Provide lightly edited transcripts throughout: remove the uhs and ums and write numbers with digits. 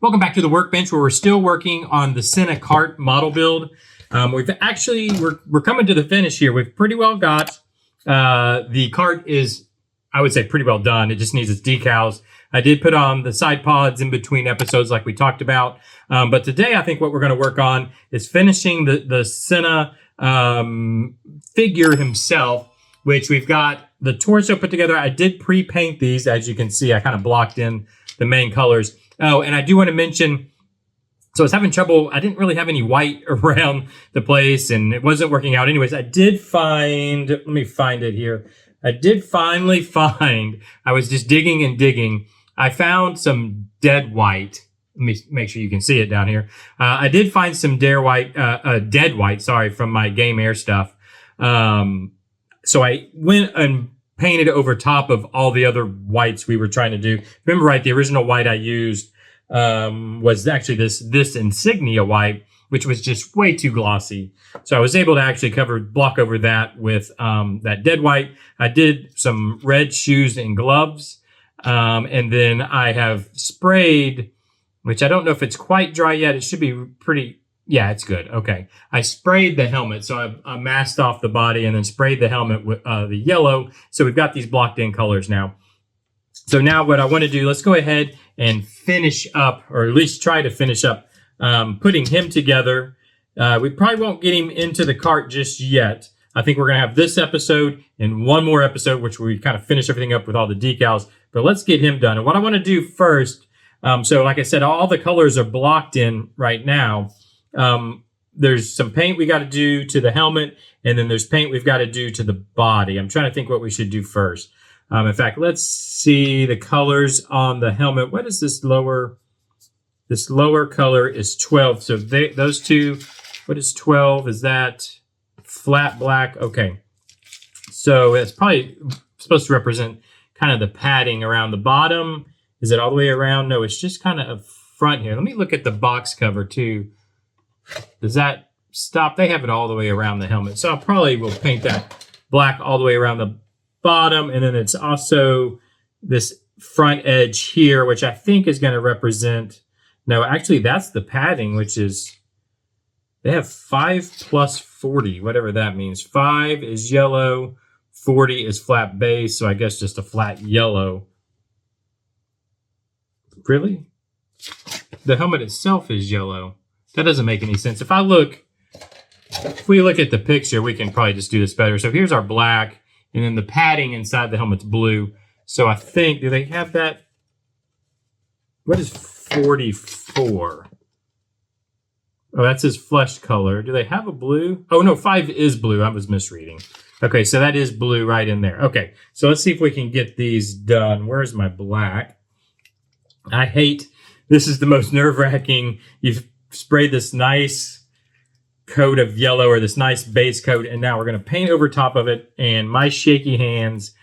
Welcome back to the workbench where we're still working on the Senna Kart model build. We're coming to the finish here. We've pretty well got the kart is, I would say, pretty well done. It just needs its decals. I did put on the side pods in between episodes like we talked about. But today I think what we're going to work on is finishing the Senna figure himself, which we've got the torso put together. I did pre-paint these. As you can see, I kind of blocked in the main colors. Oh, and I do want to mention, so I was having trouble. I didn't really have any white around the place, and it wasn't working out. Anyways, I did find, let me find it here. I did finally find, I was just digging and digging. I found some dead white. Let me make sure you can see it down here. I did find some dead white, from my Game Air stuff. So I went and painted over top of all the other whites we were trying to do. Remember, right, the original white I used was actually this insignia white, which was just way too glossy. So I was able to actually block over that with that dead white. I did some red shoes and gloves. And then I have sprayed, which I don't know if it's quite dry yet. It should be pretty, yeah, it's good. Okay. I sprayed the helmet. So I masked off the body and then sprayed the helmet with the yellow. So we've got these blocked in colors now. So now what I want to do, let's go ahead and finish up, or at least try to finish up, putting him together. We probably won't get him into the kart just yet. I think we're going to have this episode and one more episode, which we kind of finish everything up with all the decals. But let's get him done. And what I want to do first, so like I said, all the colors are blocked in right now. There's some paint we got to do to the helmet, and then there's paint we've got to do to the body. I'm trying to think what we should do first. In fact, let's see the colors on the helmet. What is this lower? This lower color is 12. So those two, what is 12? Is that flat black? Okay. So it's probably supposed to represent kind of the padding around the bottom. Is it all the way around? No, it's just kind of up front here. Let me look at the box cover too. Does that stop? They have it all the way around the helmet. So I probably will paint that black all the way around the bottom. And then it's also this front edge here, which I think is going to represent, no, actually that's the padding, which is, they have 5 plus 40, whatever that means. 5 is yellow, 40 is flat base, so I guess just a flat yellow. Really? The helmet itself is yellow. That doesn't make any sense. If we look at the picture, we can probably just do this better. So here's our black, and then the padding inside the helmet's blue. So I think, do they have that? What is 44? Oh, that's his flesh color. Do they have a blue? Oh, no, 5 is blue. I was misreading. Okay, so that is blue right in there. Okay, so let's see if we can get these done. Where's my black? This is the most nerve-wracking. You've sprayed this nice coat of yellow, or this nice base coat, and now we're going to paint over top of it, and my shaky hands,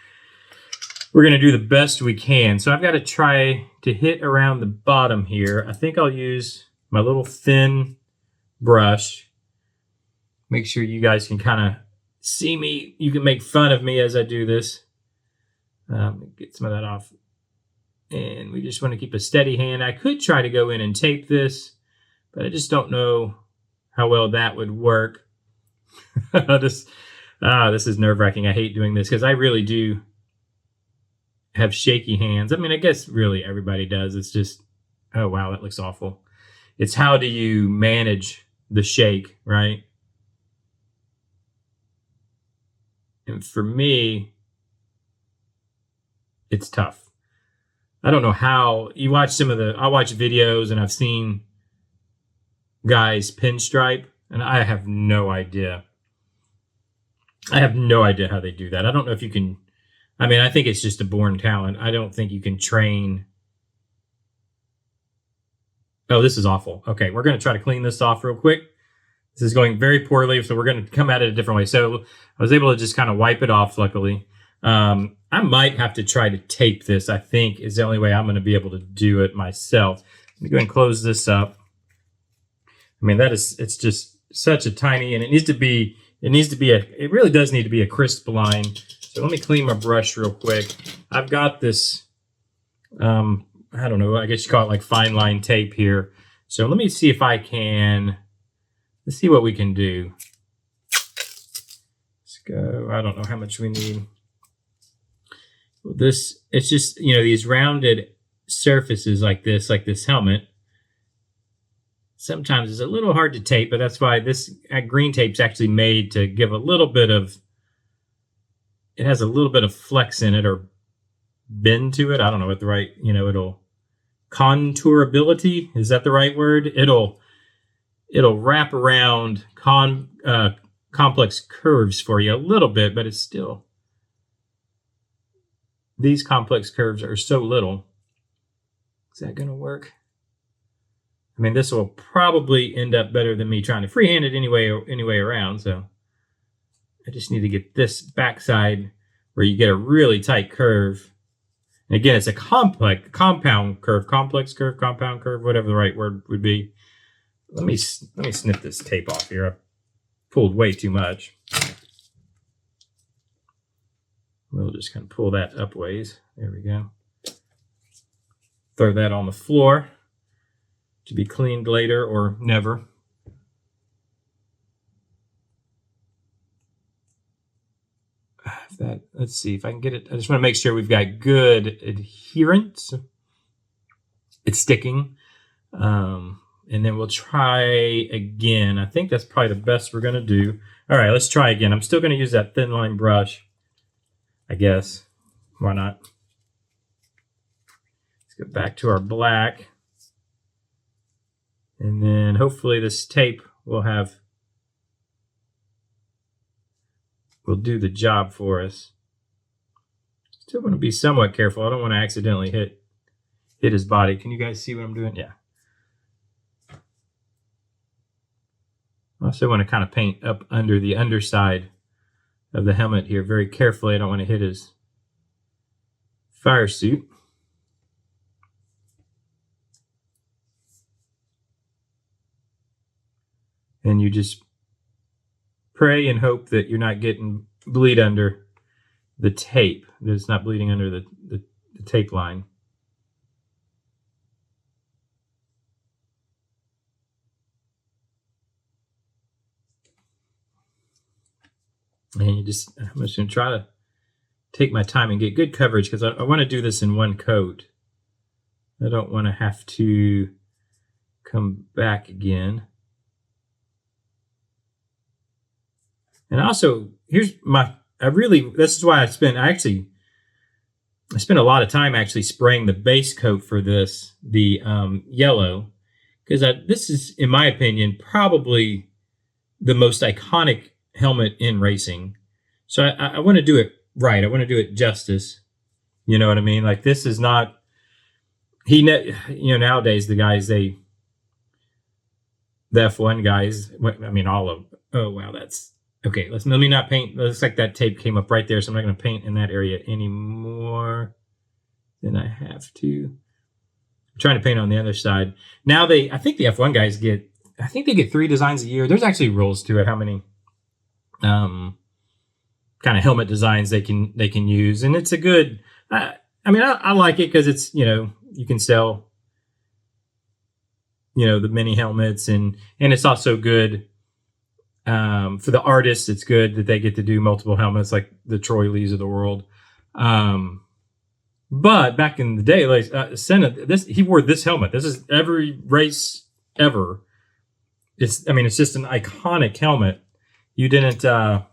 we're going to do the best we can. So I've got to try to hit around the bottom here. I think I'll use my little thin brush. Make sure you guys can kind of see me. You can make fun of me as I do this. Get some of that off. And we just want to keep a steady hand. I could try to go in and tape this, but I just don't know how well that would work. This is nerve-wracking. I hate doing this because I really do have shaky hands. I mean, I guess really everybody does. It's just, oh, wow, that looks awful. It's how do you manage the shake, right? And for me, it's tough. I don't know how. You watch I watch videos and I've seen guys pinstripe, and I have no idea. I have no idea how they do that. I don't know if you can, I mean, I think it's just a born talent. I don't think you can train. Oh, this is awful. Okay, we're going to try to clean this off real quick. This is going very poorly, so we're going to come at it a different way. So I was able to just kind of wipe it off, luckily. I might have to try to tape this, I think, is the only way I'm going to be able to do it myself. Let me go ahead and close this up. I mean, it's just such a tiny, and it really does need to be a crisp line. So let me clean my brush real quick. I've got this I don't know, I guess you call it like fine line tape here. So let me see if I can, let's see what we can do. Let's go, I don't know how much we need. Well, this, it's just, you know, these rounded surfaces like this helmet, sometimes it's a little hard to tape, but that's why this green tape's actually made to give a little bit of, it has a little bit of flex in it or bend to it. I don't know what the right, you know, it'll contourability. Is that the right word? It'll wrap around complex curves for you a little bit, but it's still, these complex curves are so little. Is that going to work? I mean, this will probably end up better than me trying to freehand it anyway around. So I just need to get this backside where you get a really tight curve. And again, it's a compound curve, complex curve, compound curve, whatever the right word would be. Let me snip this tape off here. I pulled way too much. We'll just kind of pull that up ways. There we go. Throw that on the floor to be cleaned later or never. Let's see if I can get it. I just want to make sure we've got good adherence. It's sticking. And then we'll try again. I think that's probably the best we're going to do. All right, let's try again. I'm still going to use that thin line brush, I guess. Why not? Let's go back to our black. And then hopefully this tape will do the job for us. Still want to be somewhat careful. I don't want to accidentally hit his body. Can you guys see what I'm doing? Yeah. I also want to kind of paint up under the underside of the helmet here very carefully. I don't want to hit his fire suit. And you just pray and hope that you're not getting bleed under the tape, that it's not bleeding under the tape line. And I'm just going to try to take my time and get good coverage because I want to do this in one coat. I don't want to have to come back again. And also, this is why I spent a lot of time actually spraying the base coat for this, the yellow, because this is, in my opinion, probably the most iconic helmet in racing. So I want to do it right. I want to do it justice. You know what I mean? Like, this is not, nowadays the guys, the F1 guys, I mean, all of them. Oh, wow, that's, okay, let me not paint. It looks like that tape came up right there, so I'm not going to paint in that area any more than I have to. I'm trying to paint on the other side. Now I think the F1 guys get 3 designs a year. There's actually rules to it, how many kind of helmet designs they can use. And it's a good, I like it because it's, you can sell, the mini helmets and it's also good. For the artists, it's good that they get to do multiple helmets like the Troy Lees of the world. But back in the day, like Senna, he wore this helmet. This is every race ever. It's just an iconic helmet. You didn't, it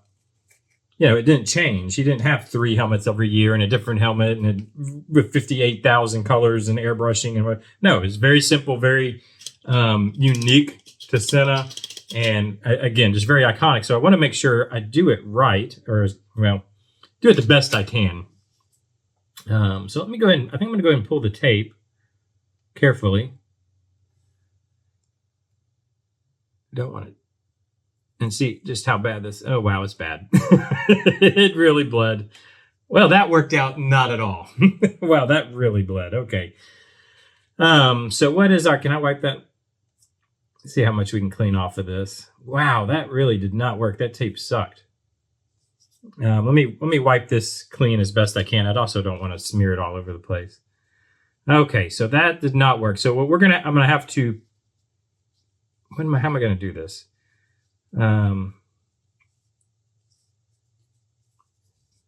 didn't change. He didn't have 3 helmets every year and a different helmet and with 58,000 colors and airbrushing and what. No, it's very simple, very unique to Senna. And again, just very iconic. So I want to make sure I do it right, or do it the best I can. So let me go ahead. I think I'm going to go ahead and pull the tape carefully. Don't want it. And see just how bad this. Oh wow, it's bad. It really bled. Well, that worked out not at all. Wow, that really bled. Okay. So what is our? Can I wipe that? See how much we can clean off of this. Wow, that really did not work. That tape sucked. Let me wipe this clean as best I can. I also don't want to smear it all over the place. Okay, so that did not work. So what I'm gonna have to, how am I gonna do this? And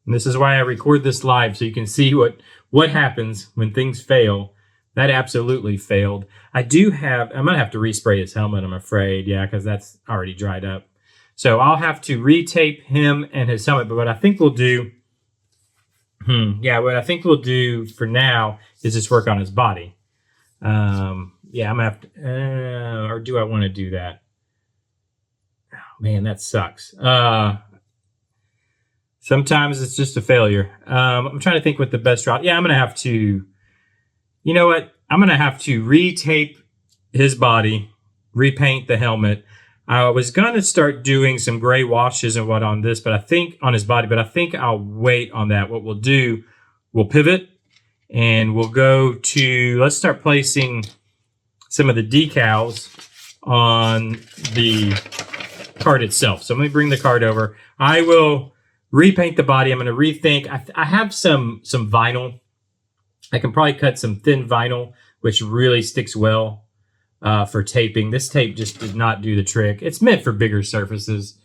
this is why I record this live, so you can see what happens when things fail. That absolutely failed. I'm gonna have to respray his helmet, I'm afraid. Yeah, because that's already dried up. So I'll have to retape him and his helmet. But what I think we'll do, what I think we'll do for now is just work on his body. Yeah, I'm gonna have to, or do I want to do that? Oh, man, that sucks. Sometimes it's just a failure. I'm trying to think what the best route. Yeah, I'm gonna have to. You know what? I'm gonna have to retape his body, repaint the helmet. I was gonna start doing some gray washes and what on this, but I think on his body. But I think I'll wait on that. What we'll do, we'll pivot and we'll go to. Let's start placing some of the decals on the card itself. So let me bring the card over. I will repaint the body. I'm going to rethink. I have some vinyl. I can probably cut some thin vinyl, which really sticks well for taping. This tape just did not do the trick. It's meant for bigger surfaces.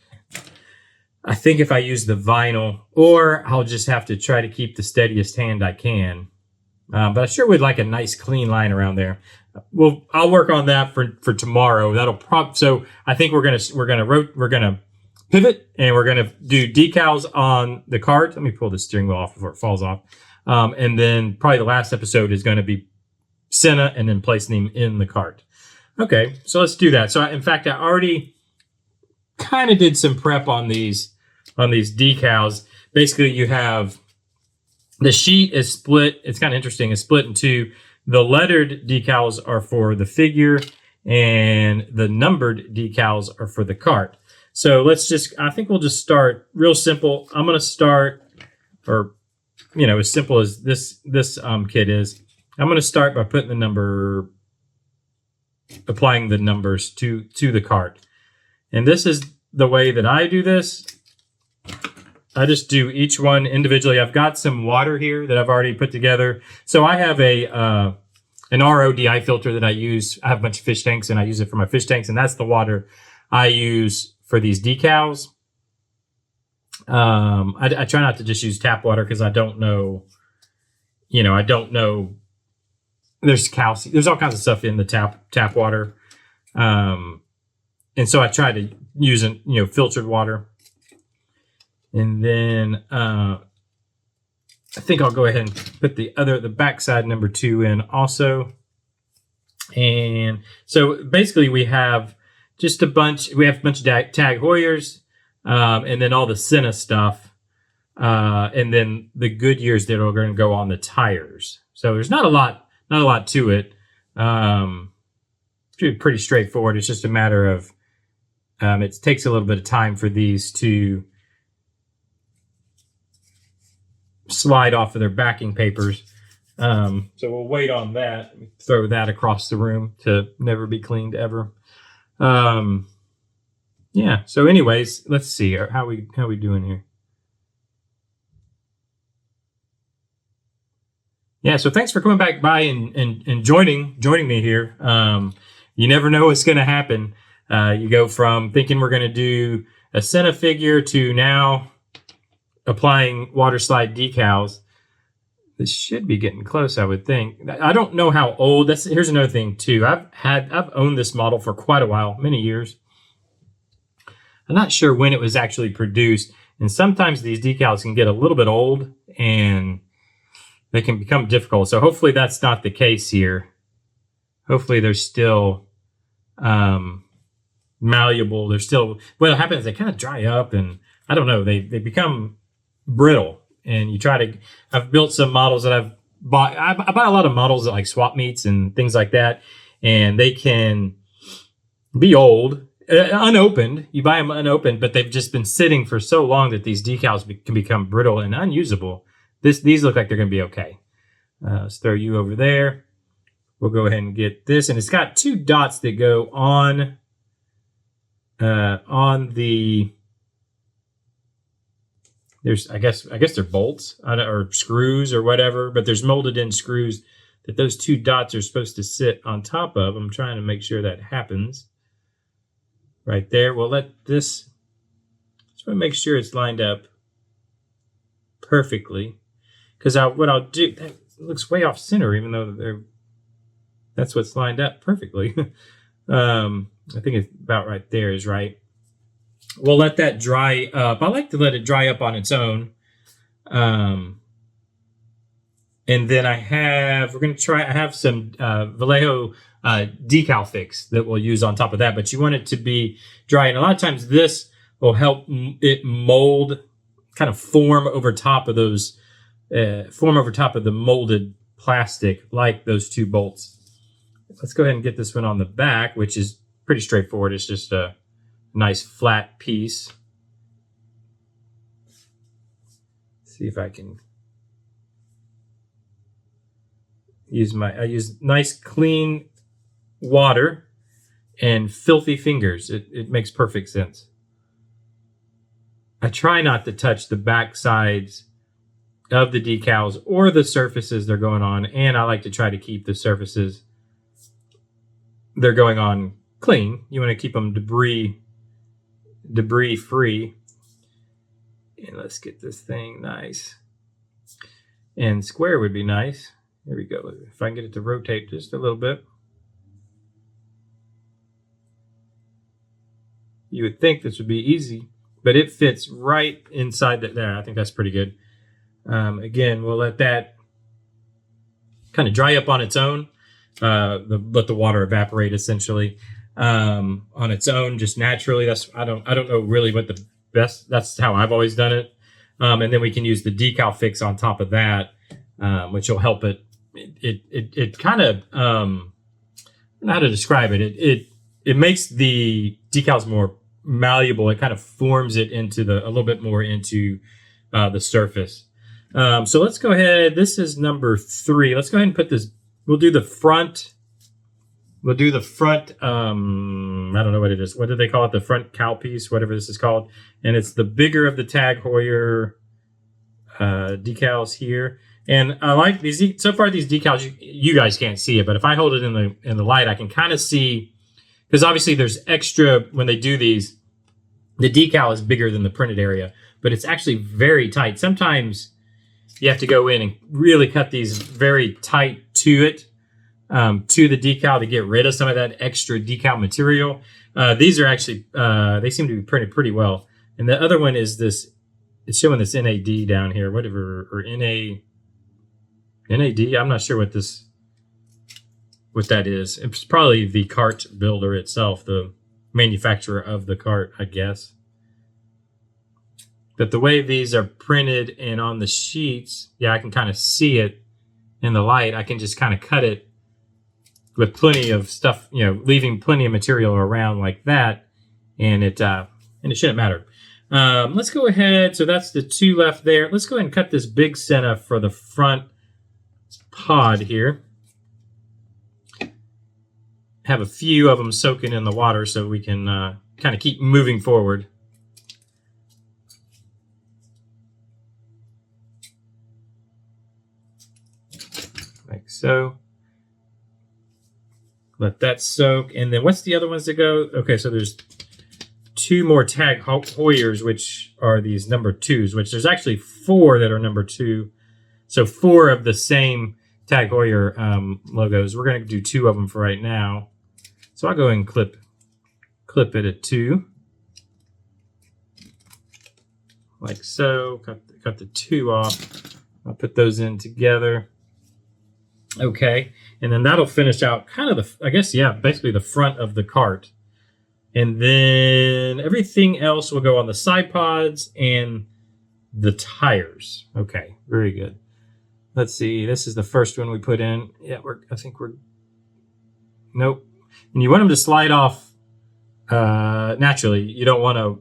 I think if I use the vinyl, or I'll just have to try to keep the steadiest hand I can. But I sure would like a nice clean line around there. Well, I'll work on that for tomorrow. So I think we're gonna pivot and we're gonna do decals on the cart. Let me pull the steering wheel off before it falls off. And then probably the last episode is going to be Senna and then placing him in the cart. Okay, so let's do that. So in fact, I already kind of did some prep on these decals. Basically, you have the sheet is split. It's kind of interesting. It's split in two. The lettered decals are for the figure and the numbered decals are for the cart. So I think we'll just start real simple. I'm going to start, or, as simple as this kit is. I'm going to start by applying the numbers to the cart. And this is the way that I do this. I just do each one individually. I've got some water here that I've already put together. So I have an RODI filter that I use. I have a bunch of fish tanks and I use it for my fish tanks. And that's the water I use for these decals. I try not to just use tap water because I don't know, there's calcium, there's all kinds of stuff in the tap water. And so I try to use filtered water. And then I think I'll go ahead and put the backside number 2 in also. And so basically we have a bunch of Tag Heuers, and then all the Senna stuff, and then the Goodyears that are going to go on the tires. So there's not a lot to it. Pretty straightforward. It's just a matter of it takes a little bit of time for these to slide off of their backing papers. So we'll wait on that. Throw that across the room to never be cleaned ever. Yeah. So anyways, let's see how we doing here. Yeah. So thanks for coming back by and joining me here. You never know what's going to happen. You go from thinking we're going to do a Senna figure to now applying water slide decals. This should be getting close, I would think. I don't know how old. Here's another thing too. I've owned this model for quite a while, many years. I'm not sure when it was actually produced, and sometimes these decals can get a little bit old and they can become difficult. So hopefully that's not the case here. Hopefully they're still malleable. They're still, what happens, they kind of dry up and I don't know, they become brittle. And I've built some models that I've bought. I buy a lot of models at like swap meets and things like that. And they can be old, unopened. You buy them unopened, but they've just been sitting for so long that these decals can become brittle and unusable. These look like they're going to be okay. Let's throw you over there. We'll go ahead and get this. And it's got 2 dots that go on the... I guess they're bolts or screws or whatever, but there's molded in screws that those two dots are supposed to sit on top of. I'm trying to make sure that happens. Right there. We'll let this, just want to make sure it's lined up perfectly. Because what I'll do, that looks way off center, even though that's what's lined up perfectly. I think it's about right there is right. We'll let that dry up. I like to let it dry up on its own. And then I have some Vallejo decal fix that we'll use on top of that, but you want it to be dry. And a lot of times this will help it mold, kind of form over top of the molded plastic like those two bolts. Let's go ahead and get this one on the back, which is pretty straightforward. It's just a nice flat piece. Let's see if I can I use nice clean water and filthy fingers. It makes perfect sense. I try not to touch the back sides of the decals or the surfaces they're going on, and I like to try to keep the surfaces they're going on clean. You want to keep them debris free. And let's get this thing nice and square would be nice. There we go. If I can get it to rotate just a little bit. You would think this would be easy, but it fits right inside there. I think that's pretty good. Again, we'll let that kind of dry up on its own. Let the water evaporate essentially on its own, just naturally. I don't know really what the best. That's how I've always done it. And then we can use the decal fix on top of that, which will help it. It kind of I don't know how to describe it. It makes the decals more malleable. It kind of forms it into a little bit more into the surface. So let's go ahead. This is number 3. Let's go ahead and put this. We'll do the front. I don't know what it is. What do they call it? The front cow piece, whatever this is called. And it's the bigger of the Tag Heuer decals here. And I like these. So far, these decals, you guys can't see it, but if I hold it in the light, I can kind of see, because obviously there's extra when they do these. The decal is bigger than the printed area, but it's actually very tight. Sometimes you have to go in and really cut these very tight to it, to the decal to get rid of some of that extra decal material. These are actually, they seem to be printed pretty well. And the other one is this, it's showing this NAD down here, whatever, or NAD. I'm not sure what that is. It's probably the cart builder itself, the manufacturer of the cart, I guess. But the way these are printed and on the sheets, yeah, I can kind of see it in the light. I can just kind of cut it with plenty of stuff, leaving plenty of material around like that, and it shouldn't matter. Let's go ahead. So that's the 2 left there. Let's go ahead and cut this big Senna for the front pod here. Have a few of them soaking in the water so we can kind of keep moving forward. Like so. Let that soak. And then what's the other ones that go? Okay, so there's 2 more Tag Heuers, which are these number 2s, which there's actually 4 that are number 2. So 4 of the same Tag Heuer logos. We're going to do 2 of them for right now. So I'll go and clip it at 2. Like so. Cut the 2 off. I'll put those in together. Okay. And then that'll finish out kind of basically the front of the cart. And then everything else will go on the side pods and the tires. Okay, very good. Let's see. This is the first one we put in. Yeah, nope. And you want them to slide off naturally. You don't want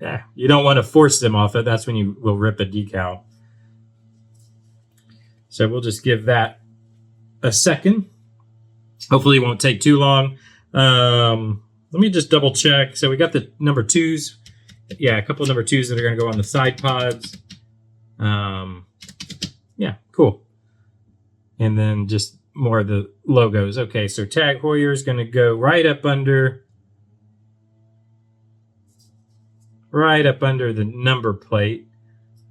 to force them off. That's when you will rip a decal. So we'll just give that a second. Hopefully it won't take too long. Let me just double check. So we got the number 2s. Yeah, a couple of number 2s that are going to go on the side pods. Yeah, cool. and then just more of the logos. Okay, so Tag Heuer is going to go right up under the number plate.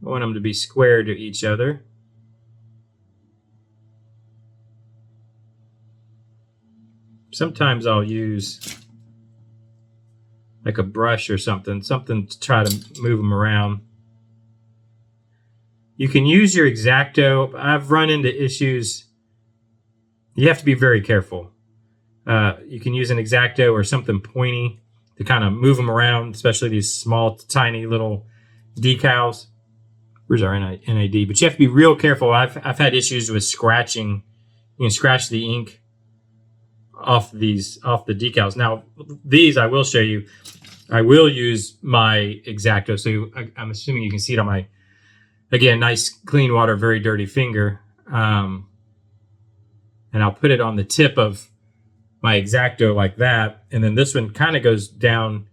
I want them to be square to each other. Sometimes I'll use like a brush or something to try to move them around. You can use your X-Acto. I've run into issues. You have to be very careful. You can use an X-Acto or something pointy to kind of move them around, especially these small, tiny little decals. Where's our NAD? But you have to be real careful. I've had issues with scratching. You can scratch the ink off the decals. Now, these I will show you. I will use my X-Acto. So I'm assuming you can see it on my, again, nice clean water, very dirty finger. And I'll put it on the tip of my X-Acto like that. And then this one kind of goes down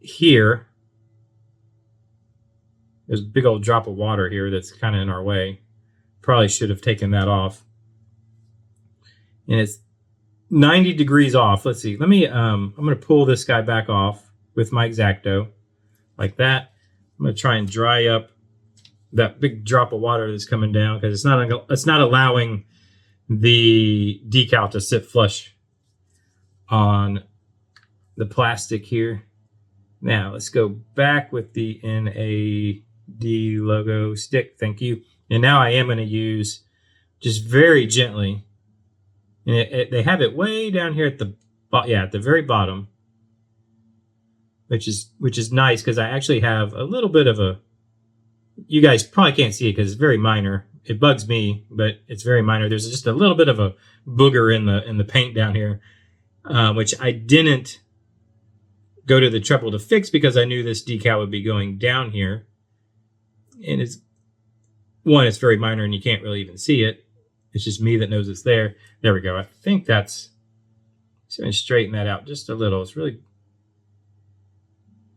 here. There's a big old drop of water here that's kind of in our way. Probably should have taken that off. And it's 90 degrees off. Let's see. Let me, I'm going to pull this guy back off with my X-Acto like that. I'm going to try and dry up that big drop of water that's coming down because it's not allowing the decal to sit flush on the plastic here. Now let's go back with the NAD logo stick. Thank you. And now I am going to use just very gently. And they have it way down here at the very bottom, which is nice because I actually have a little bit of a. You guys probably can't see it because it's very minor. It bugs me, but it's very minor. There's just a little bit of a booger in the paint down here, which I didn't go to the trouble to fix because I knew this decal would be going down here. And it's very minor and you can't really even see it. It's just me that knows it's there. There we go. I think that's, just going to straighten that out just a little. It's really,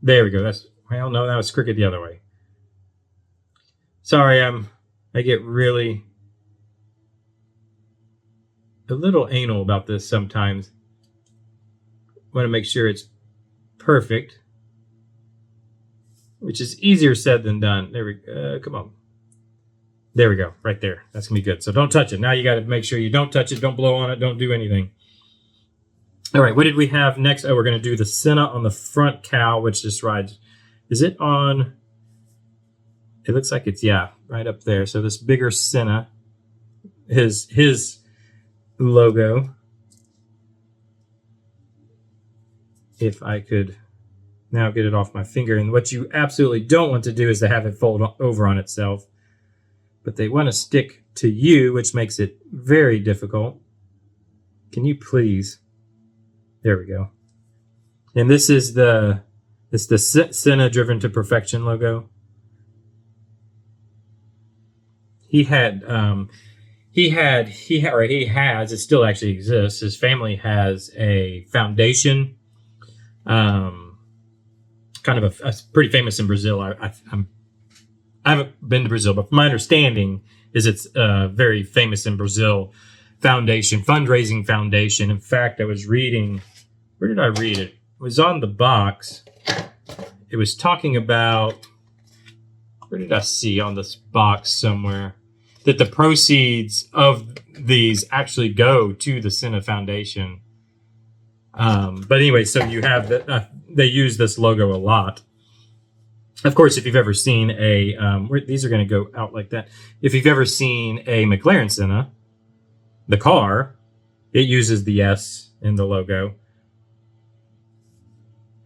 there we go. Well, no, that was crooked the other way. Sorry, I get really a little anal about this sometimes. Want to make sure it's perfect, which is easier said than done. There we go. Come on. There we go. Right there. That's going to be good. So don't touch it. Now you got to make sure you don't touch it. Don't blow on it. Don't do anything. All right. What did we have next? Oh, we're going to do the Senna on the front cowl, which just rides. Is it on? It looks like it's, yeah, right up there. So this bigger Senna, his logo. If I could now get it off my finger. And what you absolutely don't want to do is to have it fold over on itself. But they want to stick to you, which makes it very difficult. Can you please? There we go. And this is the Senna Driven to Perfection logo. He has, it still actually exists. His family has a foundation, kind of a pretty famous in Brazil. I haven't been to Brazil, but my understanding is it's very famous in Brazil. Fundraising foundation. In fact, I was reading, where did I read it? It was on the box. It was talking about, where did I see on this box somewhere? That the proceeds of these actually go to the Senna Foundation. But anyway, so you have they use this logo a lot. Of course, if you've ever seen these are going to go out like that. If you've ever seen a McLaren Senna, the car, it uses the S in the logo.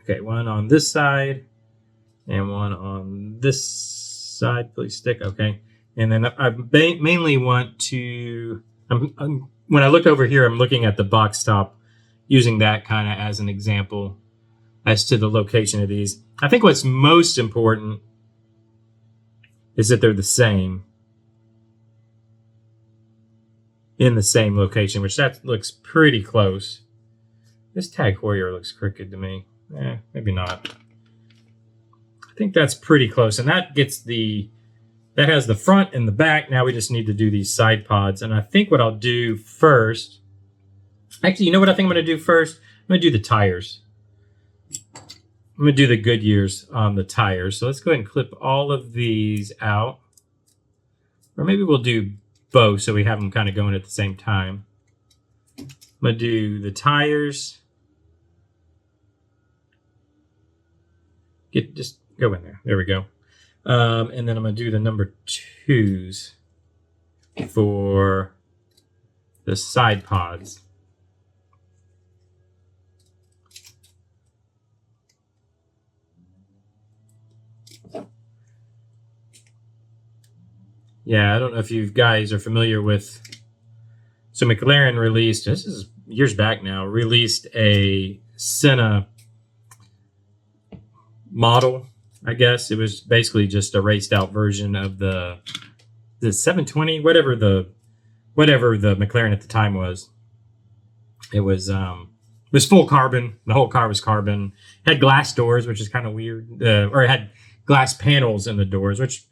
Okay, one on this side and one on this side. Please stick. Okay. And then I mainly want to, when I look over here, I'm looking at the box top, using that kind of as an example as to the location of these. I think what's most important is that they're the same, in the same location, which that looks pretty close. This Tag Heuer looks crooked to me. Maybe not. I think that's pretty close, and that that has the front and the back. Now we just need to do these side pods. And I think what I'll do first, actually, you know what I think I'm going to do first? I'm going to do the tires. I'm going to do the Goodyears on the tires. So let's go ahead and clip all of these out. Or maybe we'll do both so we have them kind of going at the same time. I'm going to do the tires. Just go in there. There we go. And then I'm going to do the number 2s for the side pods. Yeah, I don't know if you guys are familiar with... So McLaren released, this is years back now, released a Senna model, I guess. It was basically just a raced out version of the 720, whatever the McLaren at the time was. It was full carbon. The whole car was carbon. Had glass doors, which is kind of weird. Or it had glass panels in the doors, which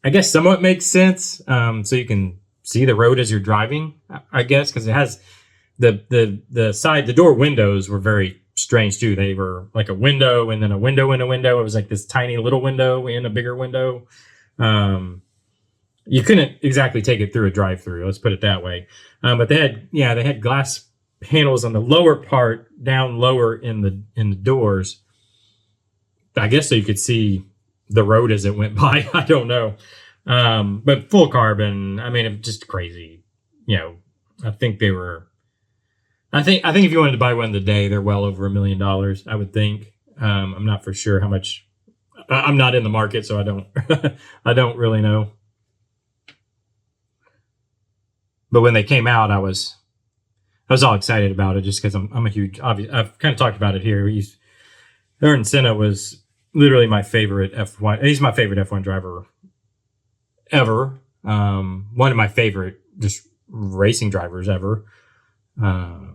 I guess somewhat makes sense. So you can see the road as you're driving, I guess, because it has the door windows were very strange too. They were like a window and then a window in a window. It was like this tiny little window in a bigger window. You couldn't exactly take it through a drive-through. Let's put it that way. But they had glass panels on the lower part, down lower in the doors. I guess so you could see the road as it went by. I don't know. But full carbon. I mean, just crazy. You know, I think they were. I think if you wanted to buy one today, they're well over $1 million. I would think. I'm not for sure how much. I'm not in the market, so I don't. I don't really know. But when they came out, I was all excited about it just because I'm a huge. I've kind of talked about it here. Ayrton Senna was literally my favorite F1. He's my favorite F1 driver ever. One of my favorite just racing drivers ever.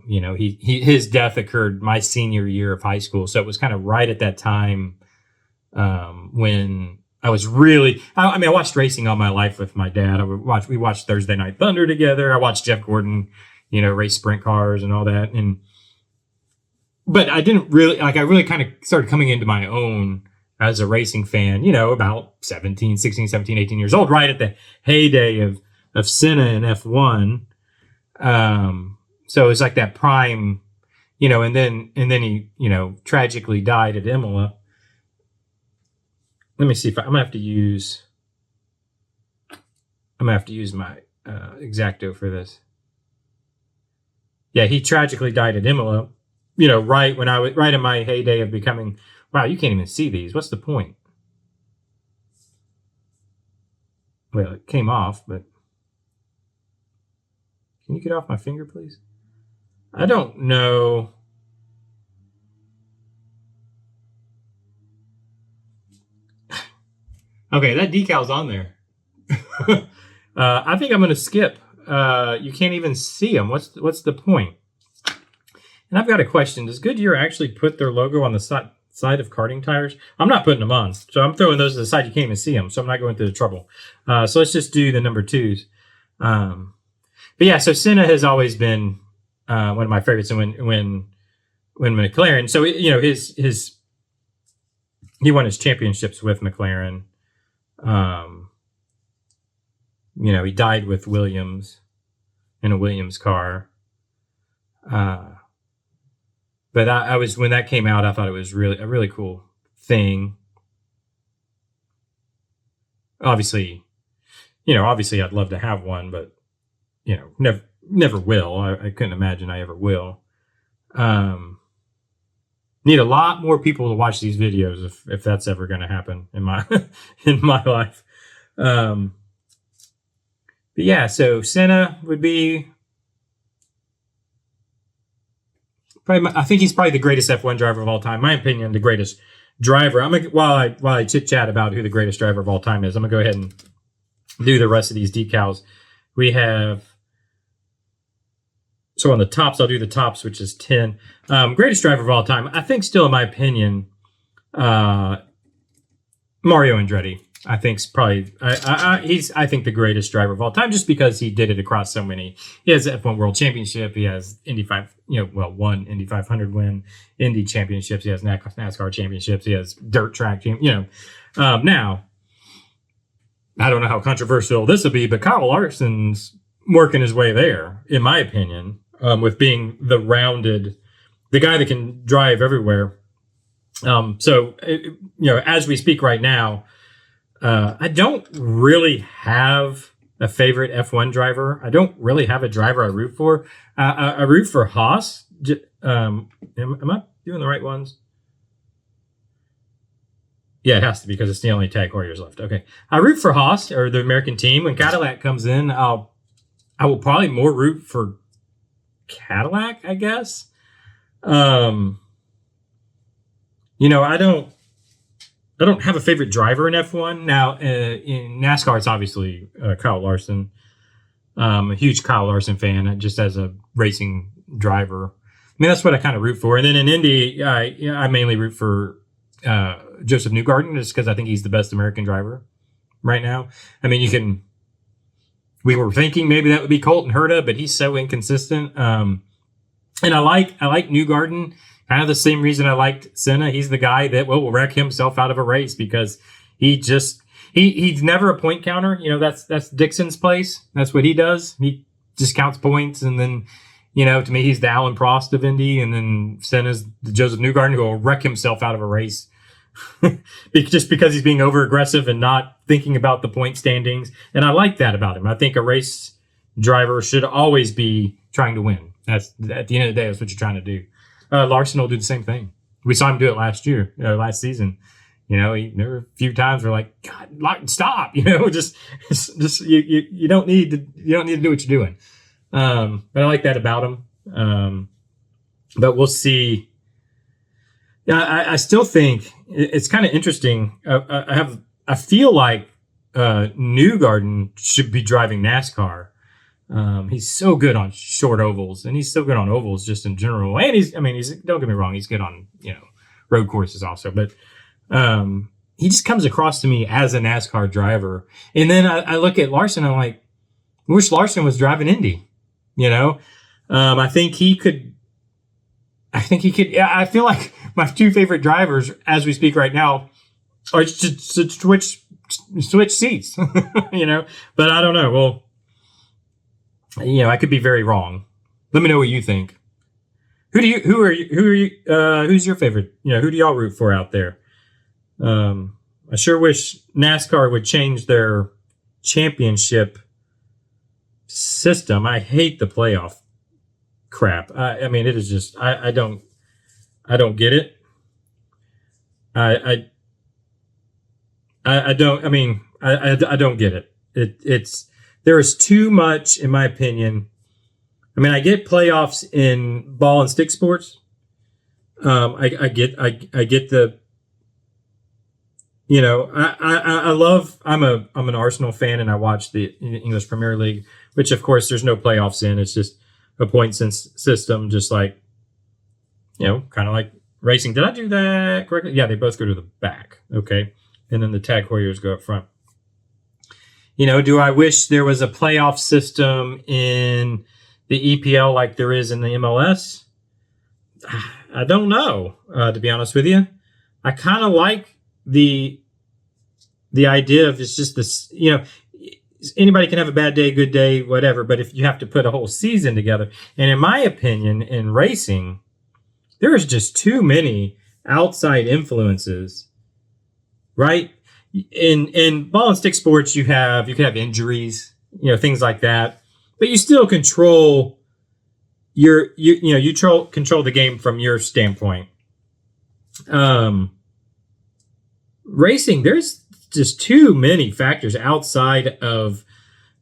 You know, his death occurred my senior year of high school, so it was kind of right at that time when I was really. I watched racing all my life with my dad. We watched Thursday Night Thunder together. I watched Jeff Gordon, you know, race sprint cars and all that. But I didn't really I really kind of started coming into my own as a racing fan, you know, about 16, 17, 18 years old, right at the heyday of Senna and F1. So it was like that prime, you know, and then he, you know, tragically died at Imola. Let me see if I'm gonna have to use my X-Acto for this. Yeah, he tragically died at Imola. You know, right in my heyday of becoming. Wow, you can't even see these. What's the point? Well, it came off, but can you get off my finger, please? I don't know. Okay, that decal's on there. I think I'm going to skip. You can't even see them. What's the point? And I've got a question. Does Goodyear actually put their logo on the side of karting tires? I'm not putting them on, so I'm throwing those to the side. You can't even see them, so I'm not going through the trouble. So let's just do the number 2s. But yeah, so Senna has always been one of my favorites. And when McLaren, so you know he won his championships with McLaren. You know, he died with Williams in a Williams car. But I was when that came out, I thought it was really a really cool thing. Obviously, I'd love to have one, but you know, never will. I couldn't imagine I ever will. Need a lot more people to watch these videos if that's ever going to happen in my in my life. But yeah, so Senna would be probably. I think he's probably the greatest F1 driver of all time. My opinion, the greatest driver. While I chit chat about who the greatest driver of all time is, I'm gonna go ahead and do the rest of these decals. We have. So on the tops, I'll do the tops, which is 10. Greatest driver of all time. I think still, in my opinion, Mario Andretti. I think is probably he's I think the greatest driver of all time, just because he did it across so many. He has F1 World Championship. He has Indy 5, one Indy 500 win, Indy championships. He has NASCAR championships. He has dirt track now, I don't know how controversial this will be, but Kyle Larson's working his way there, in my opinion, with being the guy that can drive everywhere. As we speak right now, I don't really have a favorite F1 driver. I don't really have a driver I root for. I root for Haas. Am I doing the right ones? Yeah, it has to be, because it's the only tag Warriors left. Okay. I root for Haas, or the American team. When Cadillac comes in, I will probably more root for Cadillac, I guess. I don't have a favorite driver in F1. Now, in NASCAR, it's obviously Kyle Larson. I'm a huge Kyle Larson fan, just as a racing driver. I mean, that's what I kind of root for. And then in Indy, I mainly root for Joseph Newgarden, just because I think he's the best American driver right now. I mean, we were thinking maybe that would be Colton Herta, but he's so inconsistent. And I like Newgarden, kind of the same reason I liked Senna. He's the guy that will wreck himself out of a race, because he's never a point counter. That's Dixon's place. That's what he does. He just counts points, and then, to me, he's the Alan Prost of Indy, and then Senna's the Joseph Newgarden, who will wreck himself out of a race just because he's being over aggressive and not thinking about the point standings. And I like that about him. I think a race driver should always be trying to win. That's, at the end of the day, that's what you're trying to do. Larson will do the same thing. We saw him do it last season. There were a few times where, like, God, stop. Just you don't need to do what you're doing. But I like that about him. But we'll see. Yeah, I still think it's kind of interesting. I feel like Newgarden should be driving NASCAR. He's so good on short ovals, and he's so good on ovals just in general. And he's don't get me wrong, he's good on road courses also. But he just comes across to me as a NASCAR driver. And then I look at Larson, I'm like, I wish Larson was driving Indy. I think he could. Yeah, I feel like my two favorite drivers, as we speak right now, are to switch seats. But I don't know. Well, I could be very wrong. Let me know what you think. Who's your favorite? Who do y'all root for out there? I sure wish NASCAR would change their championship system. I hate the playoff crap. It is just, I don't get it. I don't get it. There is too much, in my opinion. I get playoffs in ball and stick sports. I get the, I'm an Arsenal fan, and I watch the English Premier League, which of course there's no playoffs in. It's just a point system, just like, kind of like racing. Did I do that correctly? Yeah, they both go to the back. Okay. And then the tag Warriors go up front. Do I wish there was a playoff system in the EPL like there is in the MLS? I don't know, to be honest with you. I kind of like the idea of it's just this, anybody can have a bad day, good day, whatever. But if you have to put a whole season together, and in my opinion, in racing, there is just too many outside influences, right? In ball and stick sports, you could have injuries, things like that, but you still control control the game from your standpoint. Racing, there's just too many factors outside of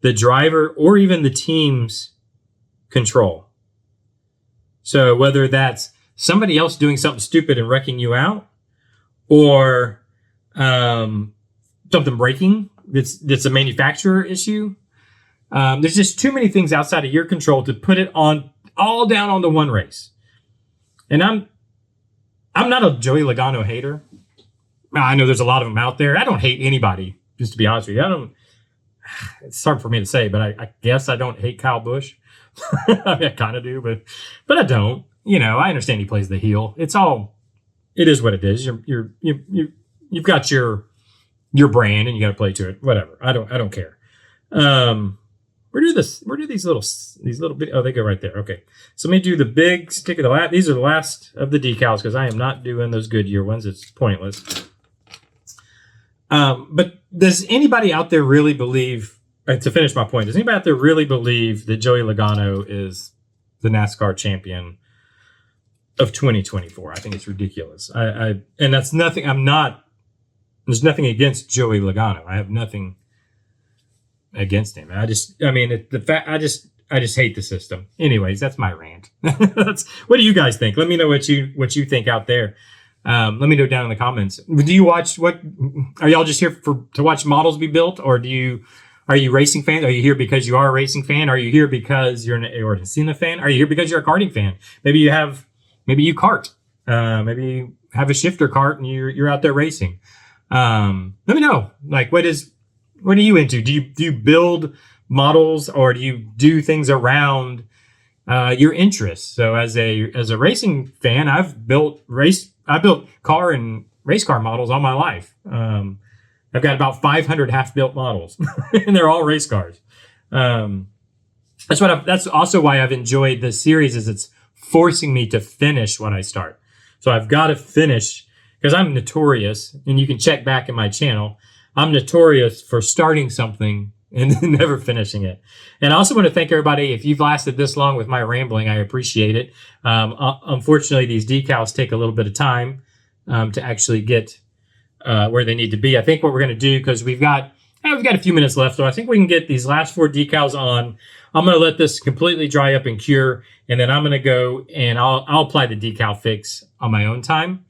the driver or even the team's control. So whether that's somebody else doing something stupid and wrecking you out, or something breaking that's a manufacturer issue. There's just too many things outside of your control to put it all down onto one race. And I'm not a Joey Logano hater. I know there's a lot of them out there. I don't hate anybody just to be honest with you, I don't. It's hard for me to say, but I guess I don't hate Kyle Busch. I mean, I kind of do, but I don't. You know, I understand he plays the heel. It is what it is. You've got your brand and you got to play to it. Whatever. I don't care. Where do these little bit? Oh, they go right there. Okay. So let me do the big stick of the last. These are the last of the decals because I am not doing those Goodyear ones. It's pointless. But does anybody out there really believe, to finish my point, does anybody out there really believe that Joey Logano is the NASCAR champion of 2024? I think it's ridiculous. And that's nothing. There's nothing against Joey Logano. I have nothing against him. I just hate the system. Anyways, that's my rant. What do you guys think? Let me know what you think out there. Let me know down in the comments. Do you watch are y'all just here to watch models be built, or are you racing fans? Are you here because you are a racing fan? Are you here because you're an Ayrton Senna fan? Are you here because you're a karting fan? Maybe you kart. Maybe you have a shifter kart and you're out there racing. Let me know. Like, what are you into? Do you build models, or do you do things around your interests? So as a racing fan, I've built car and race car models all my life. I've got about 500 half-built models, and they're all race cars. That's also why I've enjoyed this series, is it's forcing me to finish what I start. So I've got to finish, because I'm notorious, and you can check back in my channel, I'm notorious for starting something and then never finishing it. And I also want to thank everybody. If you've lasted this long with my rambling, I appreciate it. Unfortunately, these decals take a little bit of time to actually get where they need to be. I think what we're going to do, because we've got a few minutes left, so I think we can get these last 4 decals on. I'm going to let this completely dry up and cure, and then I'm going to go and I'll apply the decal fix on my own time.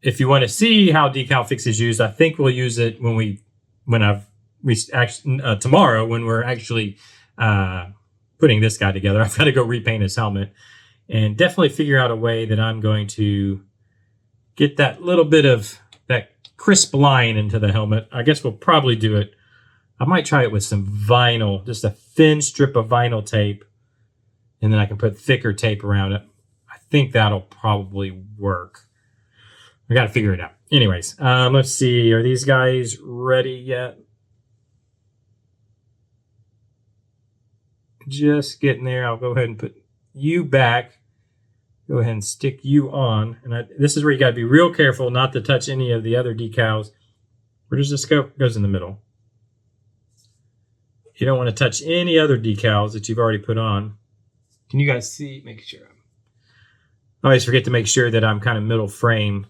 If you want to see how decal fix is used, I think we'll use it tomorrow when we're actually putting this guy together. I've got to go repaint his helmet and definitely figure out a way that I'm going to get that little bit of that crisp line into the helmet. I guess we'll probably do it. I might try it with some vinyl, just a thin strip of vinyl tape, and then I can put thicker tape around it. I think that'll probably work. I got to figure it out. Anyways, let's see. Are these guys ready yet? Just getting there. I'll go ahead and put you back. Go ahead and stick you on. And this is where you got to be real careful not to touch any of the other decals. Where does this go? It goes in the middle. You don't want to touch any other decals that you've already put on. Can you guys see? Make sure. I always forget to make sure that I'm kind of middle frame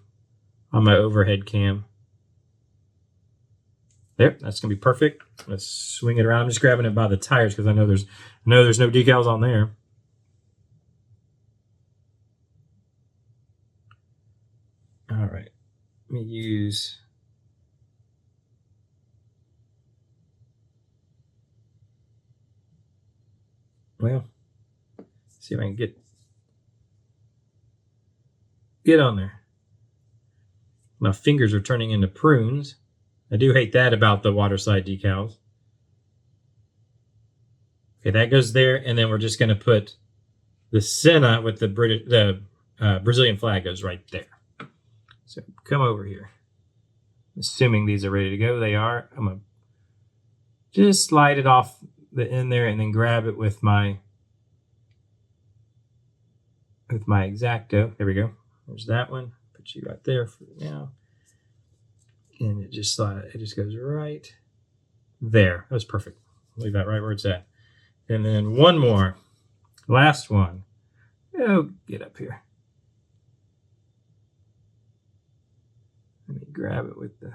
on my overhead cam. There, that's gonna be perfect. Let's swing it around. I'm just grabbing it by the tires because I know there's no decals on there. All right, let me use. Well, see if I can get on there. My fingers are turning into prunes. I do hate that about the waterside decals. Okay, that goes there, and then we're just going to put the Senna with the Brazilian flag goes right there. So come over here. Assuming these are ready to go, they are. I'm going to just slide it off the end there, and then grab it with my X-Acto. There we go. There's that one. Put you right there for now. And it just goes right there. That was perfect. Leave that right where it's at. And then one more. Last one. Oh, get up here. Let me grab it with the...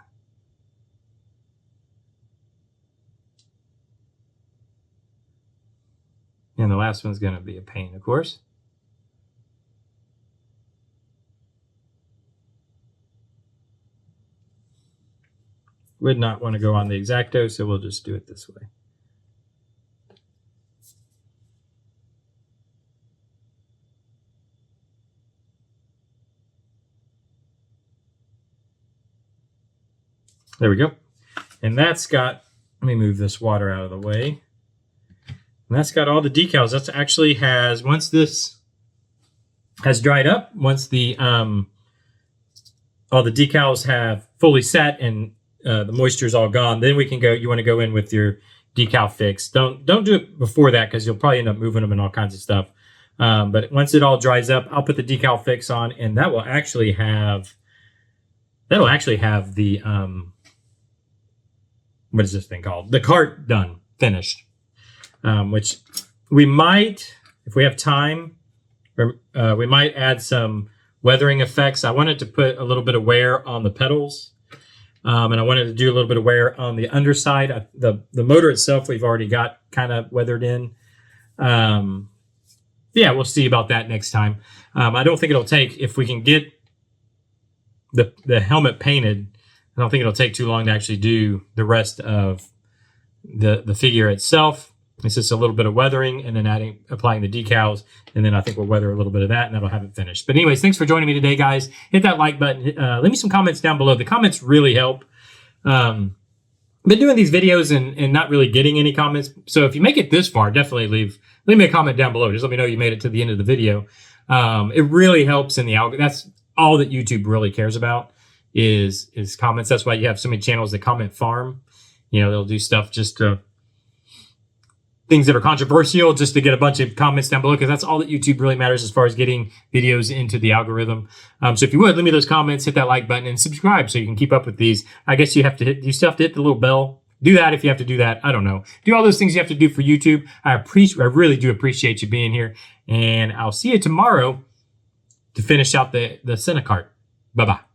And the last one's going to be a pain, of course. Would not want to go on the X-Acto, so we'll just do it this way. There we go. And that's got, let me move this water out of the way. And that's got all the decals. That's actually has, once this has dried up, once the all the decals have fully set and the moisture's all gone, then we can go, you want to go in with your decal fix. Don't do it before that because you'll probably end up moving them and all kinds of stuff. But once it all dries up, I'll put the decal fix on, and that will actually have the what is this thing called? The cart done, finished. Which we might, if we have time, we might add some weathering effects. I wanted to put a little bit of wear on the pedals, and I wanted to do a little bit of wear on the underside. The motor itself, we've already got kind of weathered in. Yeah, we'll see about that next time. I don't think it'll take, if we can get the helmet painted, I don't think it'll take too long to actually do the rest of the figure itself. It's just a little bit of weathering and then applying the decals, and then I think we'll weather a little bit of that, and that'll have it finished. But anyways, thanks for joining me today, guys. Hit that like button. Leave me some comments down below. The comments really help. Been doing these videos and not really getting any comments. So if you make it this far, definitely leave me a comment down below. Just let me know you made it to the end of the video. It really helps in the algorithm. That's all that YouTube really cares about is comments. That's why you have so many channels that comment farm. You know, they'll do stuff just to things that are controversial just to get a bunch of comments down below, because that's all that YouTube really matters as far as getting videos into the algorithm. So if you would, leave me those comments, hit that like button, and subscribe so you can keep up with these. I guess you still have to hit the little bell. Do that if you have to do that. I don't know. Do all those things you have to do for YouTube. I really do appreciate you being here, and I'll see you tomorrow to finish out the Senna Kart. Bye-bye.